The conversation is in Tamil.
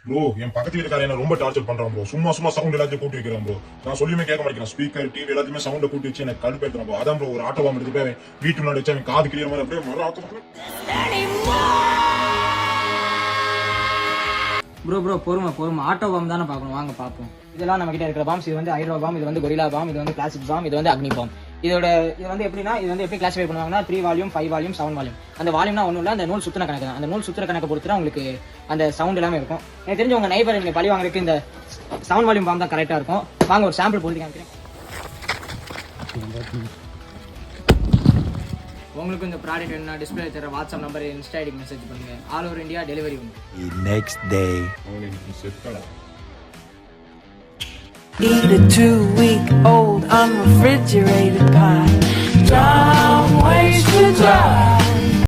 ப்ரோ என் பக்கத்து வீட்டுக்காரன் என்ன ரொம்ப டார்ச்சர் பண்றான் ப்ரோ. சும்மா சவுண்ட் எல்லாத்தையும் கூட்டி வைக்கிறான் ப்ரோ. நான் சொல்லியுமே கேட்க மாட்டேங்கிறான். ஸ்பீக்கர் டிவி எல்லாத்தையுமே சவுண்ட கூட்டி வச்சு எனக்கு கடுப்பேத்துறான் ப்ரோ. அதான் ப்ரோ ஒரு ஆட்டோ பாம் எடுத்து போய் வீட்டு முன்னாடி வச்சு அவன் காது கிளியர் மாதிரி அப்படியே மர ஆட்டோ. ப்ரோ பொறுமை ஆட்டோ பாம் தானே பார்க்கணும், வாங்க பார்ப்போம். இதெல்லாம் நம்ம கிட்ட இருக்கிற பாம்ஸ். இது வந்து ஹைட்ரோ பாம், இது வந்து கொரில்லா பாம், இது வந்து பிளாஸ்டிக் பாம், இது வந்து அக்னி பாம். இது வந்து எப்படின்னா, இது வந்து எப்படி கிளாஸிஃபை பண்ணுவாங்கன்னா 3 வால்யூம், 5 வால்யூம், 7 வால்யூம். அந்த வால்யூம்னா ஒன்றும் இல்லை, அந்த நூல் சுத்தின கணக்கு தான். அந்த நூல் சுத்தின கணக்கு பொறுத்து உங்களுக்கு அந்த சவுண்ட் எல்லாமே இருக்கும். எனக்கு தெரிஞ்ச உங்க நைபர் நீங்க பழி வாங்குறதுக்கு இந்த 7 வால்யூம் பாம் தான் கரெக்டா இருக்கும். வாங்க ஒரு சாம்பிள் போட்டு காமிக்கிறேன். உங்களுக்கு இந்த ப்ராடக்ட் வேணும்னா டிஸ்பிளே தர வாட்ஸ்அப் நம்பர், இன்ஸ்டா ஐடிக்கு மெசேஜ் பண்ணுங்க. ஆல் ஓவர் இந்தியா டெலிவரி உண்டு. Next day. Eat a 2-week-old unrefrigerated pie. Dumb ways to die.